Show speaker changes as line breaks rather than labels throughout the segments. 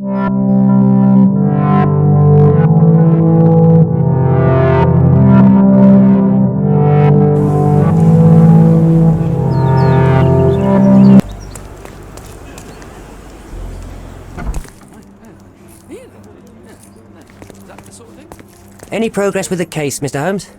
Any progress with the case, Mr. Holmes?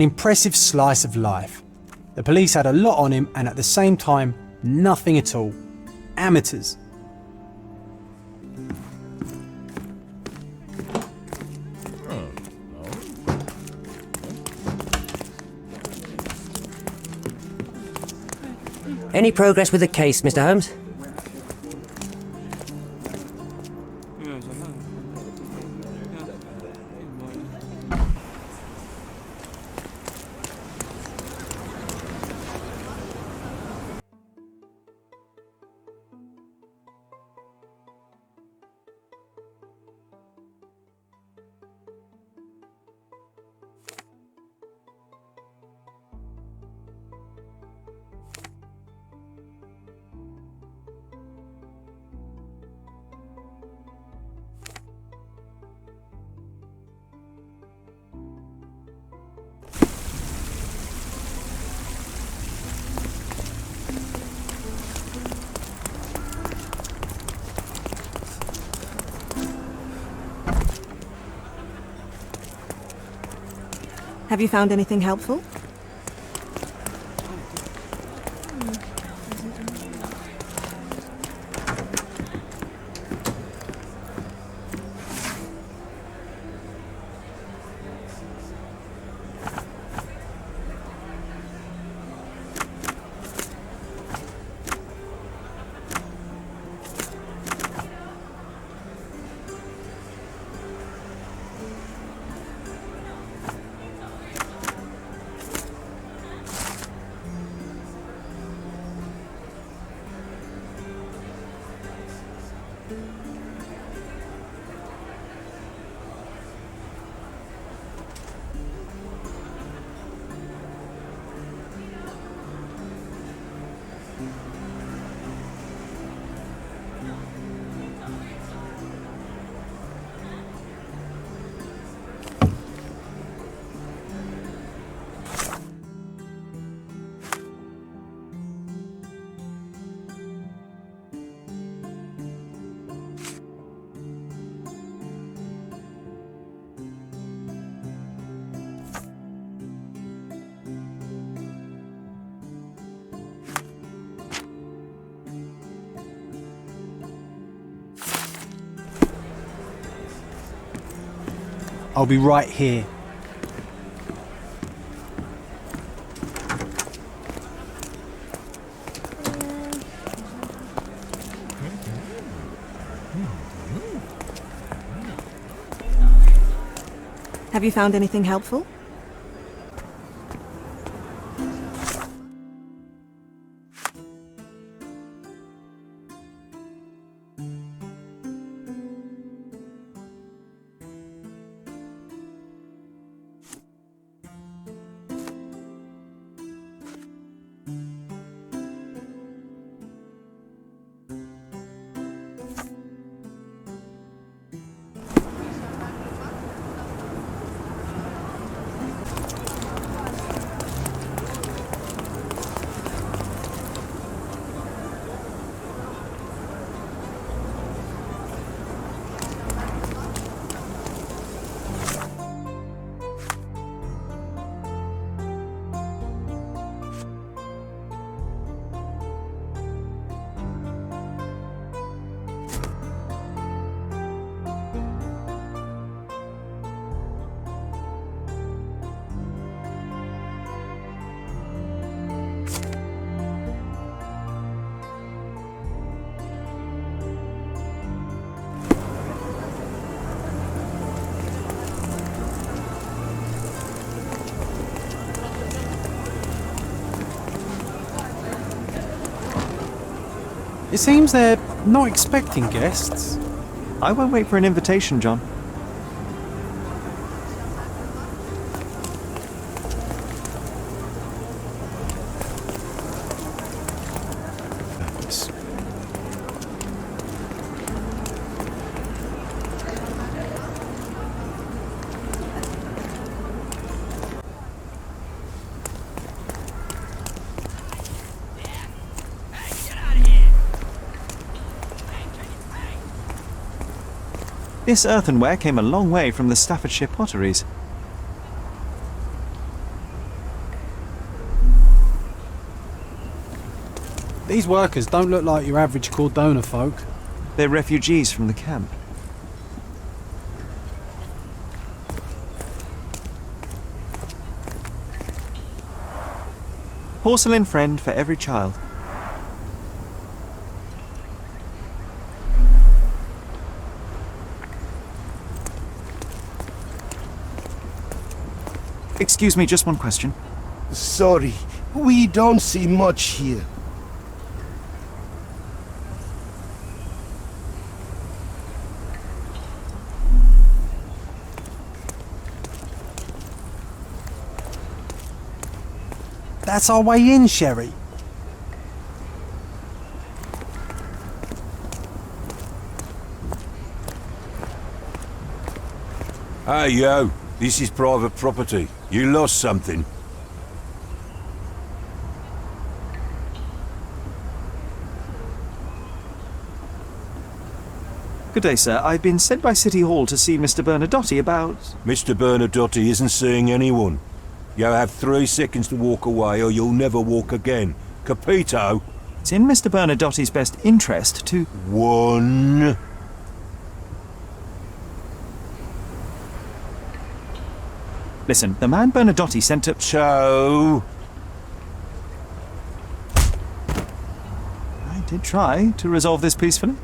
An impressive slice of life. The police had a lot on him and at the same time, nothing at all. Amateurs.
Any progress with the case, Mr. Holmes?
Have you found anything helpful?
I'll be right here.
Have you found anything helpful?
It seems they're not expecting guests.
I won't wait for an invitation, John. This earthenware came a long way from the Staffordshire potteries.
These workers don't look like your average Cordona folk.
They're refugees from the camp. Porcelain friend for every child. Excuse me, just one question.
Sorry, we don't see much here.
That's our way in, Sherry.
Hey, yo. This is private property. You lost something.
Good day, sir. I've been sent by City Hall to see Mr. Bernadotte about...
Mr. Bernadotte isn't seeing anyone. You have 3 seconds to walk away or you'll never walk again. Capito?
It's in Mr. Bernadotte's best interest to...
1...
Listen, the man Bernadotte sent to...
2...
I did try to resolve this peacefully.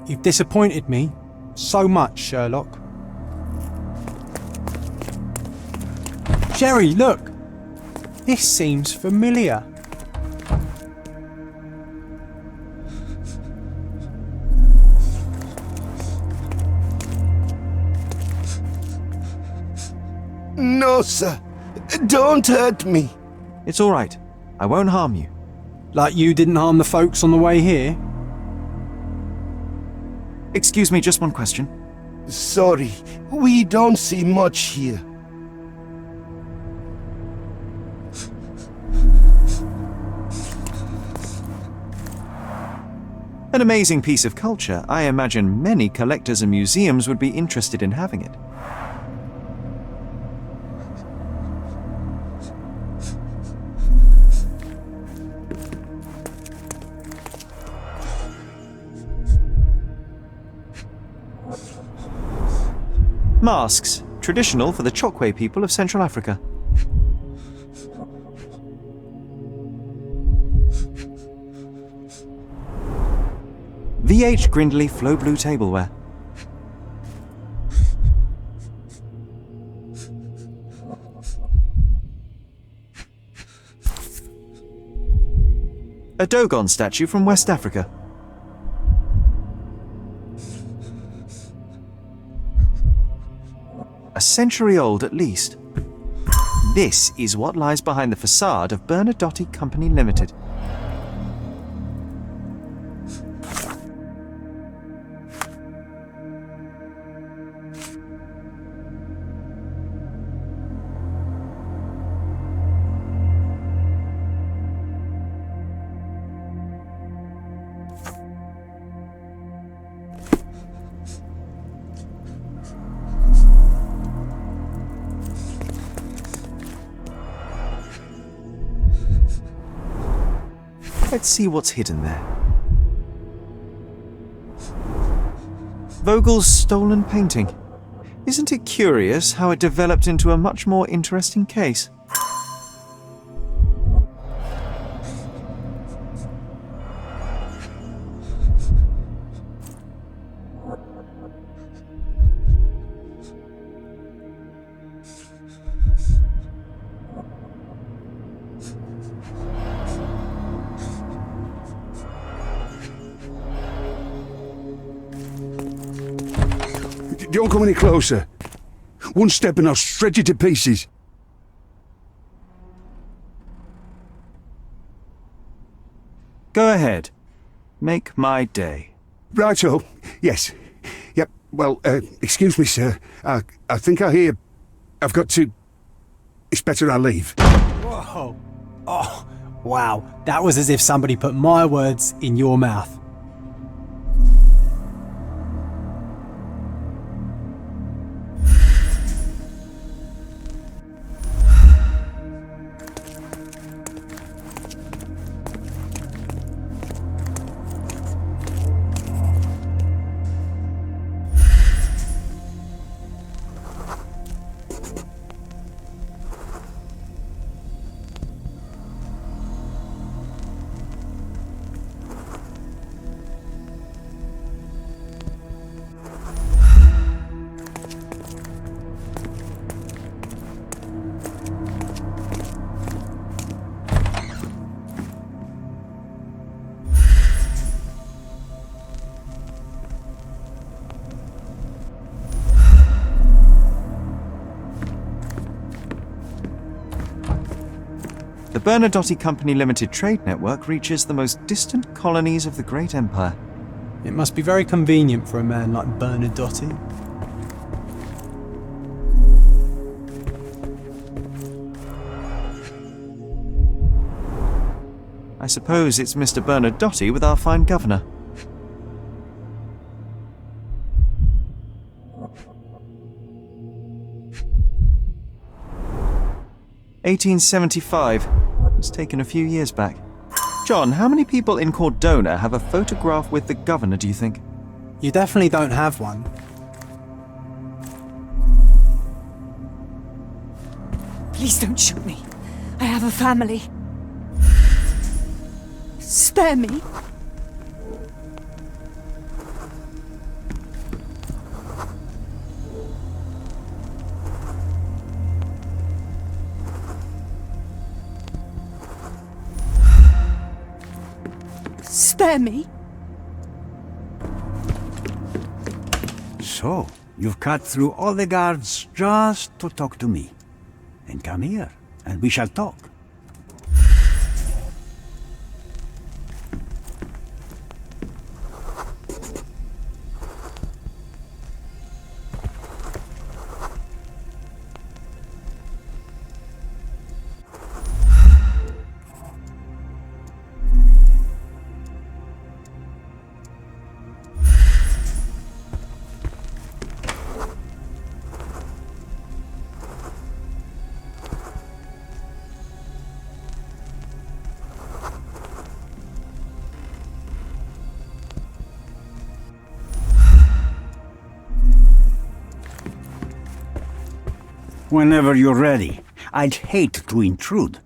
You've disappointed me so much, Sherlock. Sherry, look! This seems familiar.
No, sir. Don't hurt me.
It's all right. I won't harm you.
Like you didn't harm the folks on the way here?
Excuse me, just one question.
Sorry, we don't see much here.
An amazing piece of culture. I imagine many collectors and museums would be interested in having it. Masks, traditional for the Chokwe people of Central Africa. VH Grindley Flow Blue tableware. A Dogon statue from West Africa. A century old at least. This is what lies behind the facade of Bernadotte Company Limited. Let's see what's hidden there. Vogel's stolen painting. Isn't it curious how it developed into a much more interesting case?
Don't come any closer. One step and I'll shred you to pieces.
Go ahead. Make my day.
Righto. Yes. Yep. Well, excuse me, sir. I think I hear... I've got to... It's better I leave.
Whoa. Oh, wow. That was as if somebody put my words in your mouth.
The Bernadotte Company Limited trade network reaches the most distant colonies of the Great Empire.
It must be very convenient for a man like Bernadotte.
I suppose it's Mr. Bernadotte with our fine governor. (1875). It's taken a few years back. John, how many people in Cordona have a photograph with the governor, do you think?
You definitely don't have one.
Please don't shoot me. I have a family. Spare me. Spare me.
So, you've cut through all the guards just to talk to me. Then come here, and we shall talk. Whenever you're ready. I'd hate to intrude.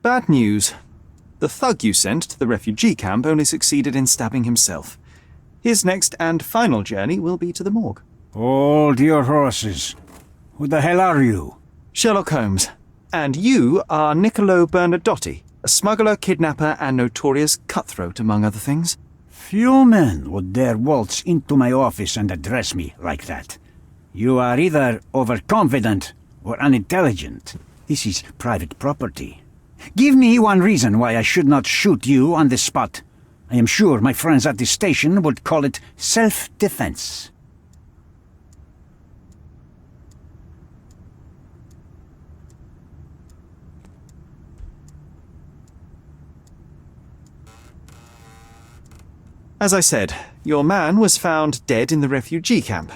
Bad news. The thug you sent to the refugee camp only succeeded in stabbing himself. His next and final journey will be to the morgue.
Hold your horses. Who the hell are you?
Sherlock Holmes. And you are Niccolo Bernadotti, a smuggler, kidnapper, and notorious cutthroat, among other things.
Few men would dare waltz into my office and address me like that. You are either overconfident or unintelligent. This is private property. Give me one reason why I should not shoot you on the spot. I am sure my friends at the station would call it self-defense.
As I said, your man was found dead in the refugee camp.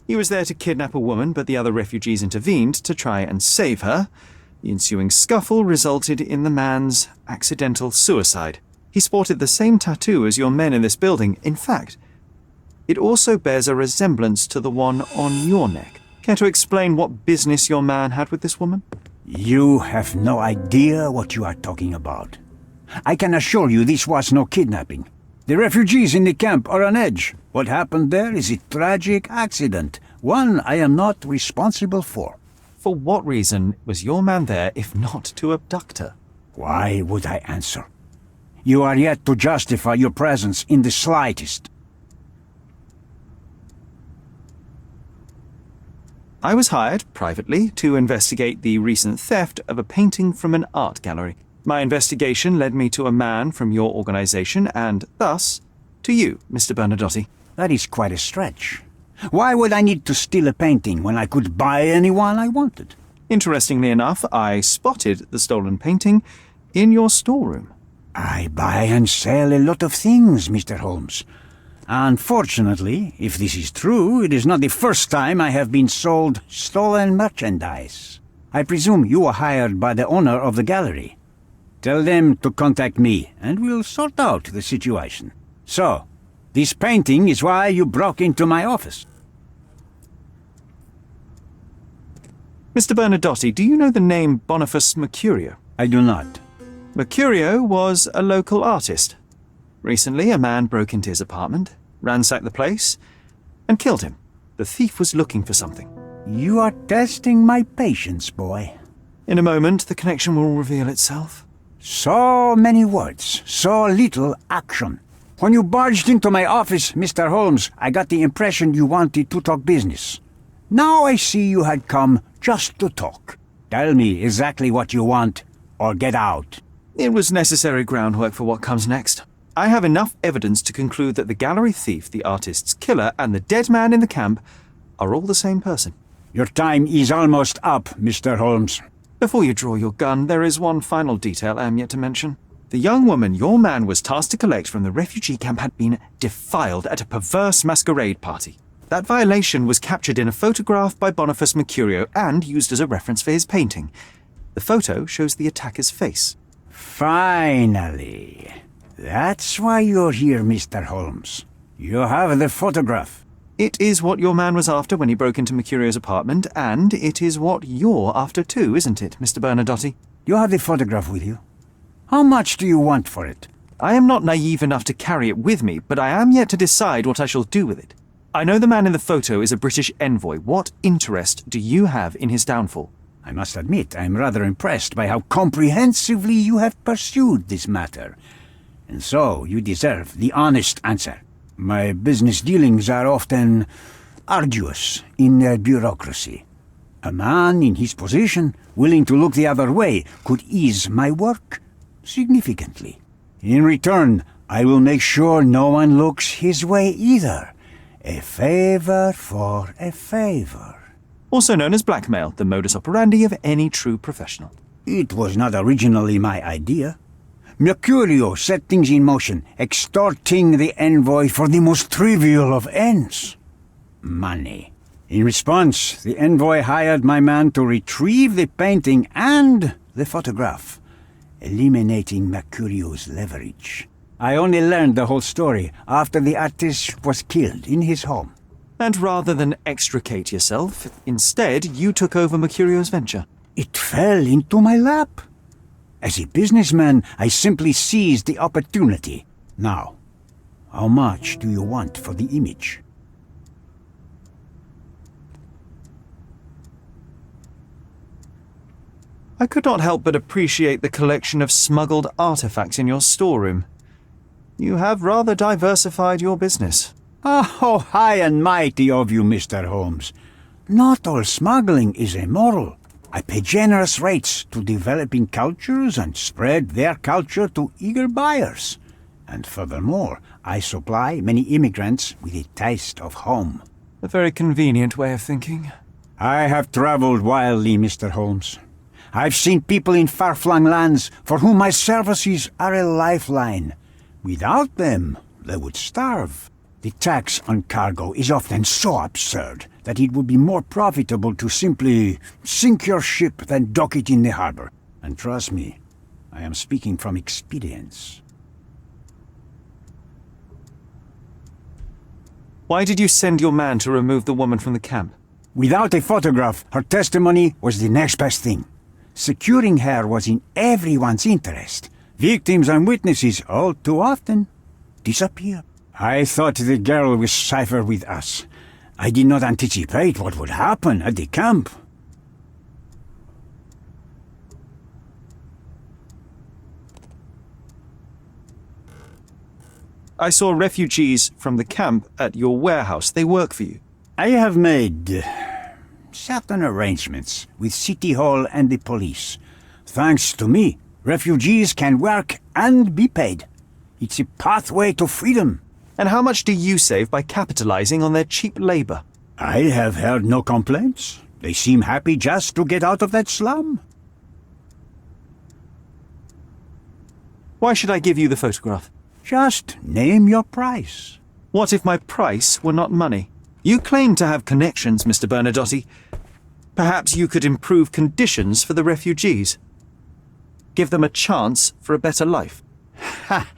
He was there to kidnap a woman, but the other refugees intervened to try and save her. The ensuing scuffle resulted in the man's accidental suicide. He sported the same tattoo as your men in this building. In fact, it also bears a resemblance to the one on your neck. Care to explain what business your man had with this woman?
You have no idea what you are talking about. I can assure you this was no kidnapping. The refugees in the camp are on edge. What happened there is a tragic accident, one I am not responsible for.
For what reason was your man there if not to abduct her?
Why would I answer? You are yet to justify your presence in the slightest.
I was hired, privately, to investigate the recent theft of a painting from an art gallery. My investigation led me to a man from your organization and, thus, to you, Mr. Bernadotti.
That is quite a stretch. Why would I need to steal a painting when I could buy anyone I wanted?
Interestingly enough, I spotted the stolen painting in your storeroom.
I buy and sell a lot of things, Mr. Holmes. Unfortunately, if this is true, it is not the first time I have been sold stolen merchandise. I presume you were hired by the owner of the gallery. Tell them to contact me, and we'll sort out the situation. So, this painting is why you broke into my office.
Mr. Bernadotti, do you know the name Boniface Mercurio?
I do not.
Mercurio was a local artist. Recently, a man broke into his apartment, ransacked the place, and killed him. The thief was looking for something.
You are testing my patience, boy.
In a moment, the connection will reveal itself.
So many words, so little action. When you barged into my office, Mr. Holmes, I got the impression you wanted to talk business. Now I see you had come just to talk. Tell me exactly what you want, or get out.
It was necessary groundwork for what comes next. I have enough evidence to conclude that the gallery thief, the artist's killer, and the dead man in the camp are all the same person.
Your time is almost up, Mr. Holmes.
Before you draw your gun, there is one final detail I am yet to mention. The young woman your man was tasked to collect from the refugee camp had been defiled at a perverse masquerade party. That violation was captured in a photograph by Boniface Mercurio and used as a reference for his painting. The photo shows the attacker's face.
Finally. That's why you're here, Mr. Holmes. You have the photograph.
It is what your man was after when he broke into Mercurio's apartment, and it is what you're after too, isn't it, Mr. Bernadotte?
You have the photograph with you? How much do you want for it?
I am not naive enough to carry it with me, but I am yet to decide what I shall do with it. I know the man in the photo is a British envoy. What interest do you have in his downfall?
I must admit, I'm rather impressed by how comprehensively you have pursued this matter. And so, you deserve the honest answer. My business dealings are often arduous in their bureaucracy. A man in his position, willing to look the other way, could ease my work significantly. In return, I will make sure no one looks his way either. A favor for a favor.
Also known as blackmail, the modus operandi of any true professional.
It was not originally my idea. Mercurio set things in motion, extorting the envoy for the most trivial of ends. Money. In response, the envoy hired my man to retrieve the painting and the photograph, eliminating Mercurio's leverage. I only learned the whole story after the artist was killed in his home.
And rather than extricate yourself, instead you took over Mercurio's venture.
It fell into my lap. As a businessman, I simply seized the opportunity. Now, how much do you want for the image?
I could not help but appreciate the collection of smuggled artifacts in your storeroom. You have rather diversified your business.
Oh, high and mighty of you, Mr. Holmes. Not all smuggling is immoral. I pay generous rates to developing cultures and spread their culture to eager buyers. And furthermore, I supply many immigrants with a taste of home.
A very convenient way of thinking.
I have traveled widely, Mr. Holmes. I've seen people in far-flung lands for whom my services are a lifeline. Without them, they would starve. The tax on cargo is often so absurd that it would be more profitable to simply sink your ship than dock it in the harbor. And trust me, I am speaking from experience.
Why did you send your man to remove the woman from the camp?
Without a photograph, her testimony was the next best thing. Securing her was in everyone's interest. Victims and witnesses all too often disappear. I thought the girl was safer with us. I did not anticipate what would happen at the camp.
I saw refugees from the camp at your warehouse. They work for you.
I have made certain arrangements with City Hall and the police. Thanks to me, refugees can work and be paid. It's a pathway to freedom.
And how much do you save by capitalizing on their cheap labor?
I have heard no complaints. They seem happy just to get out of that slum.
Why should I give you the photograph?
Just name your price.
What if my price were not money? You claim to have connections, Mr. Bernadotte. Perhaps you could improve conditions for the refugees. Give them a chance for a better life.
Ha!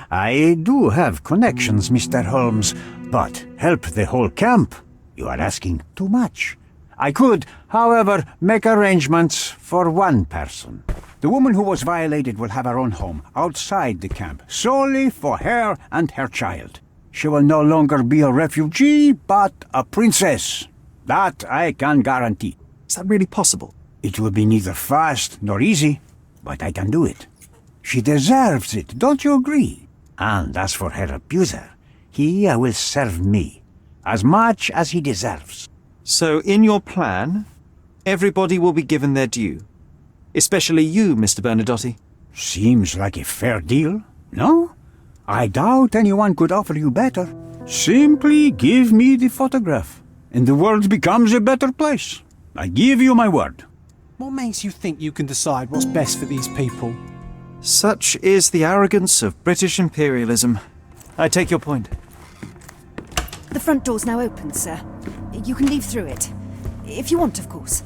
I do have connections, Mr. Holmes, but help the whole camp? You are asking too much. I could, however, make arrangements for one person. The woman who was violated will have her own home outside the camp, solely for her and her child. She will no longer be a refugee, but a princess. That I can guarantee.
Is that really possible?
It will be neither fast nor easy, but I can do it. She deserves it, don't you agree? And as for her abuser, he will serve me, as much as he deserves.
So, in your plan, everybody will be given their due. Especially you, Mr. Bernadotte.
Seems like a fair deal, no? I doubt anyone could offer you better. Simply give me the photograph, and the world becomes a better place. I give you my word.
What makes you think you can decide what's best for these people?
Such is the arrogance of British imperialism. I take your point.
The front door's now open, sir. You can leave through it. If you want, of course.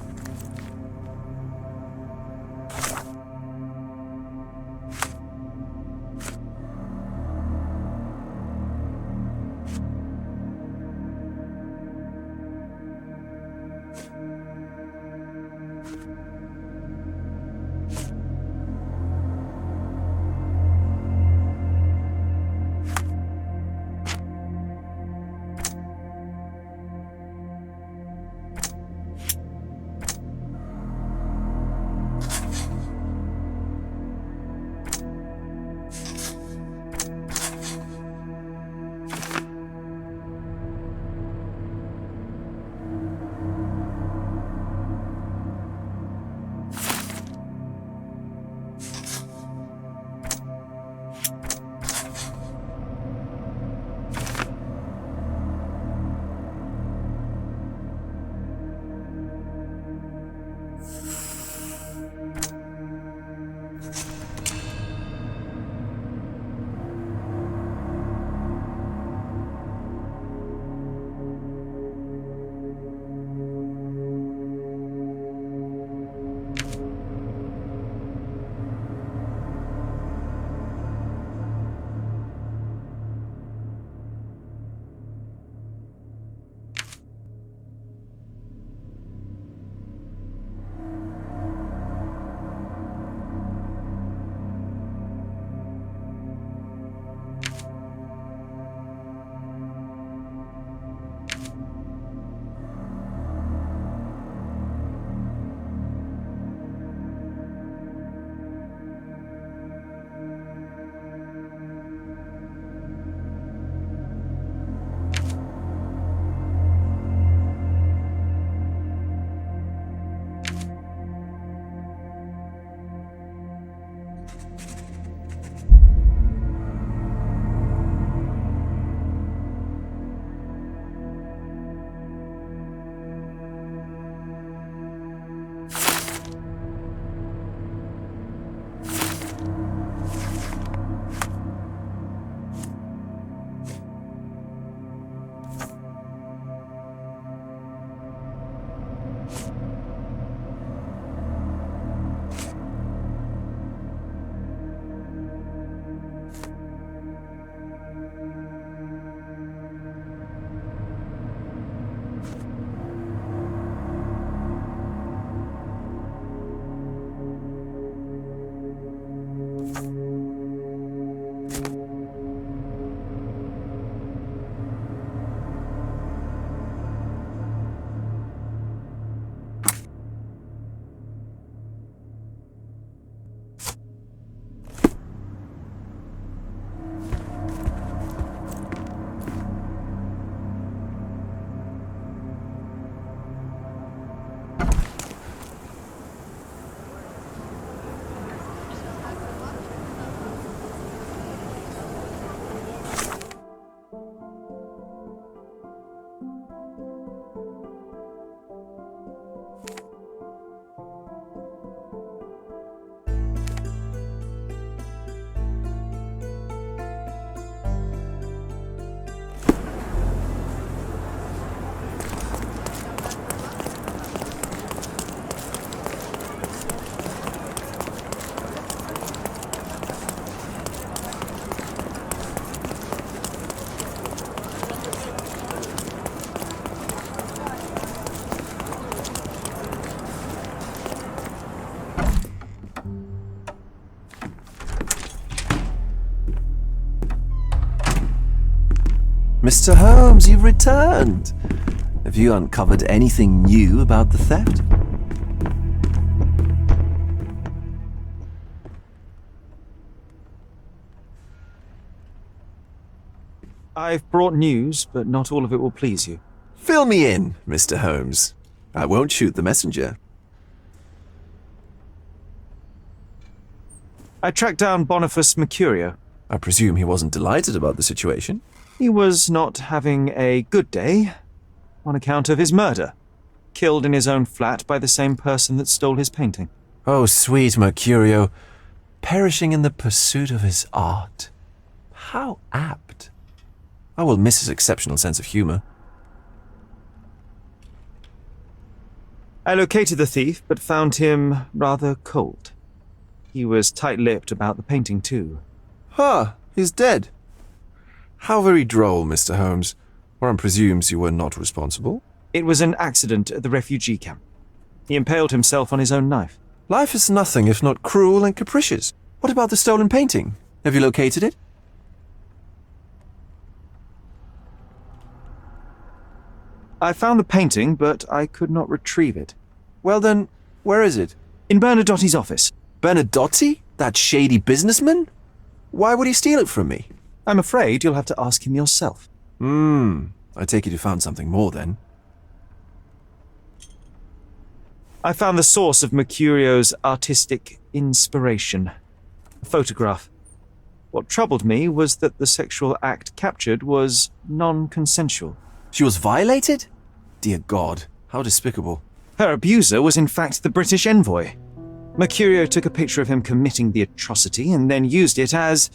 Mr. Holmes, you've returned. Have you uncovered anything new about the theft?
I've brought news, but not all of it will please you.
Fill me in, Mr. Holmes. I won't shoot the messenger.
I tracked down Boniface Mercurio.
I presume he wasn't delighted about the situation.
He was not having a good day on account of his murder. Killed in his own flat by the same person that stole his painting.
Oh, sweet Mercurio, perishing in the pursuit of his art. How apt. I will miss his exceptional sense of humor.
I located the thief, but found him rather cold. He was tight-lipped about the painting, too.
Huh, he's dead. How very droll, Mr. Holmes. One presumes you were not responsible.
It was an accident at the refugee camp. He impaled himself on his own knife.
Life is nothing if not cruel and capricious. What about the stolen painting? Have you located it?
I found the painting, but I could not retrieve it.
Well then, where is it?
In Bernadotti's office.
Bernadotti? That shady businessman? Why would he steal it from me?
I'm afraid you'll have to ask him yourself.
I take it you found something more then.
I found the source of Mercurio's artistic inspiration. A photograph. What troubled me was that the sexual act captured was non-consensual.
She was violated? Dear God, how despicable.
Her abuser was in fact the British envoy. Mercurio took a picture of him committing the atrocity and then used it as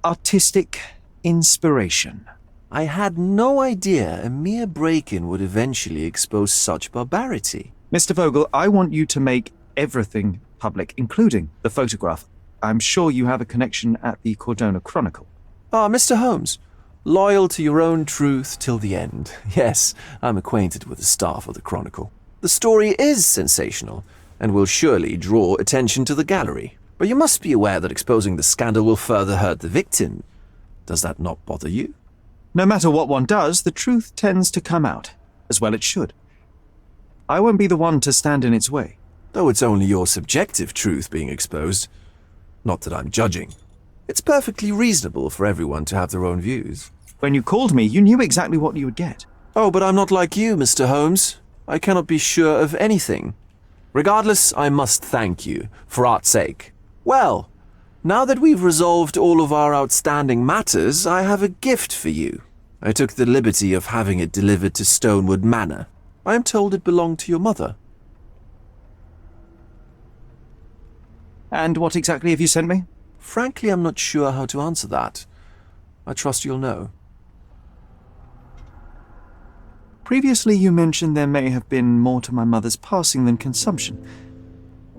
artistic inspiration.
I had no idea a mere break-in would eventually expose such barbarity.
Mr. Vogel, I want you to make everything public, including the photograph. I'm sure you have a connection at the Cordona Chronicle.
Ah, Mr. Holmes. Loyal to your own truth till the end. Yes, I'm acquainted with the staff of the Chronicle. The story is sensational, and will surely draw attention to the gallery. But you must be aware that exposing the scandal will further hurt the victim. Does that not bother you?
No matter what one does, the truth tends to come out, as well it should. I won't be the one to stand in its way.
Though it's only your subjective truth being exposed. Not that I'm judging. It's perfectly reasonable for everyone to have their own views.
When you called me, you knew exactly what you would get.
Oh, but I'm not like you, Mr. Holmes. I cannot be sure of anything. Regardless, I must thank you, for art's sake. Well, now that we've resolved all of our outstanding matters, I have a gift for you. I took the liberty of having it delivered to Stonewood Manor. I am told it belonged to your mother.
And what exactly have you sent me?
Frankly, I'm not sure how to answer that. I trust you'll know.
Previously, you mentioned there may have been more to my mother's passing than consumption.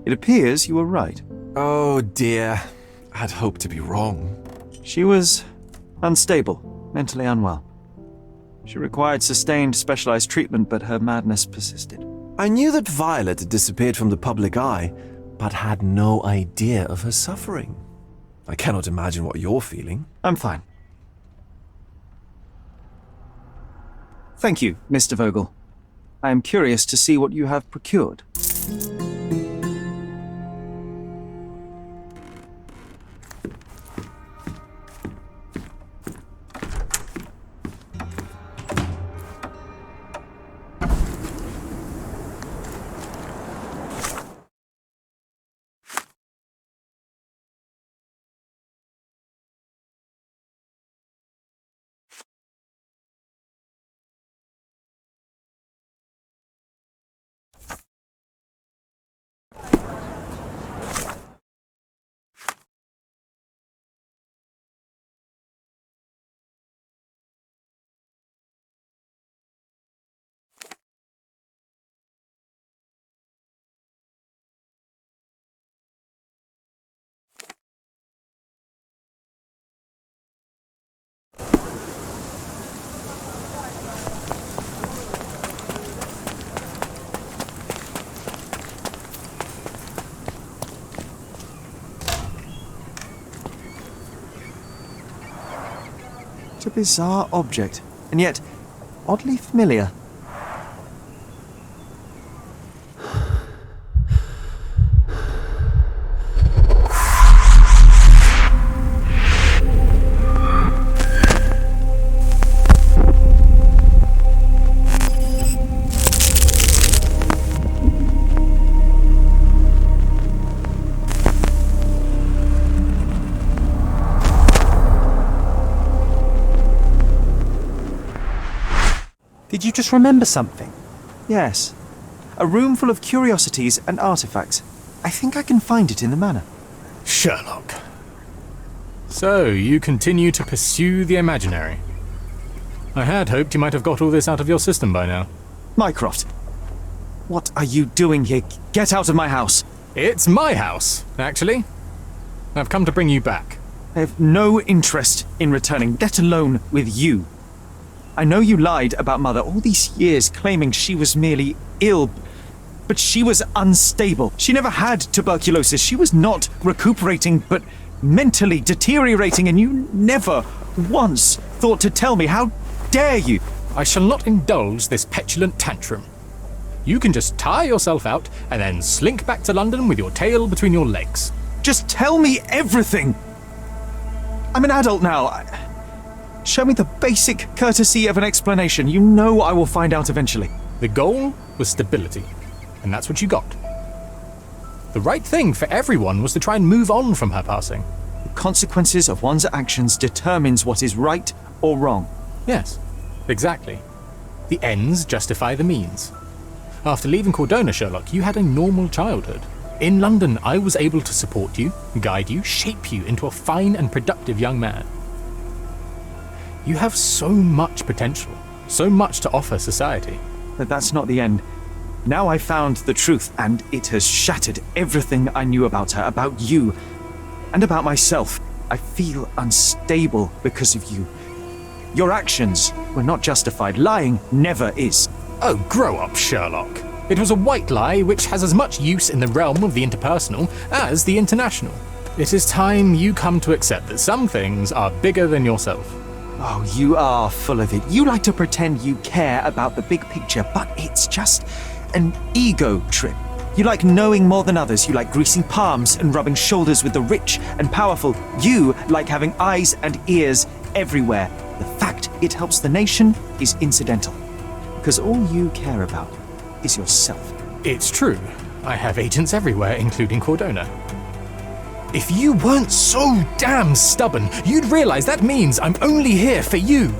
It appears you were right.
Oh dear, I'd hoped to be wrong.
She was unstable, mentally unwell. She required sustained specialized treatment, but her madness persisted.
I knew that Violet had disappeared from the public eye, but had no idea of her suffering. I cannot imagine what you're feeling.
I'm fine. Thank you, Mr. Vogel. I am curious to see what you have procured. A bizarre object, and yet oddly familiar.
Did you just remember something?
Yes. A room full of curiosities and artifacts. I think I can find it in the manor.
Sherlock. So, you continue to pursue the imaginary. I had hoped you might have got all this out of your system by now.
Mycroft, what are you doing here? Get out of my house.
It's my house, actually. I've come to bring you back.
I have no interest in returning, let alone with you. I know you lied about Mother all these years, claiming she was merely ill, but she was unstable. She never had tuberculosis. She was not recuperating, but mentally deteriorating, and you never once thought to tell me. How dare you?
I shall not indulge this petulant tantrum. You can just tire yourself out and then slink back to London with your tail between your legs.
Just tell me everything. I'm an adult now. Show me the basic courtesy of an explanation. You know I will find out eventually.
The goal was stability, and that's what you got. The right thing for everyone was to try and move on from her passing.
The consequences of one's actions determines what is right or wrong.
Yes, exactly. The ends justify the means. After leaving Cordona, Sherlock, you had a normal childhood. In London, I was able to support you, guide you, shape you into a fine and productive young man. You have so much potential, so much to offer society.
But that's not the end. Now I've found the truth, and it has shattered everything I knew about her, about you, and about myself. I feel unstable because of you. Your actions were not justified. Lying never is.
Oh, grow up, Sherlock. It was a white lie which has as much use in the realm of the interpersonal as the international. It is time you come to accept that some things are bigger than yourself.
Oh, you are full of it. You like to pretend you care about the big picture, but it's just an ego trip. You like knowing more than others. You like greasing palms and rubbing shoulders with the rich and powerful. You like having eyes and ears everywhere. The fact it helps the nation is incidental, because all you care about is yourself.
It's true. I have agents everywhere, including Cordona. If you weren't so damn stubborn, you'd realize that means I'm only here for you.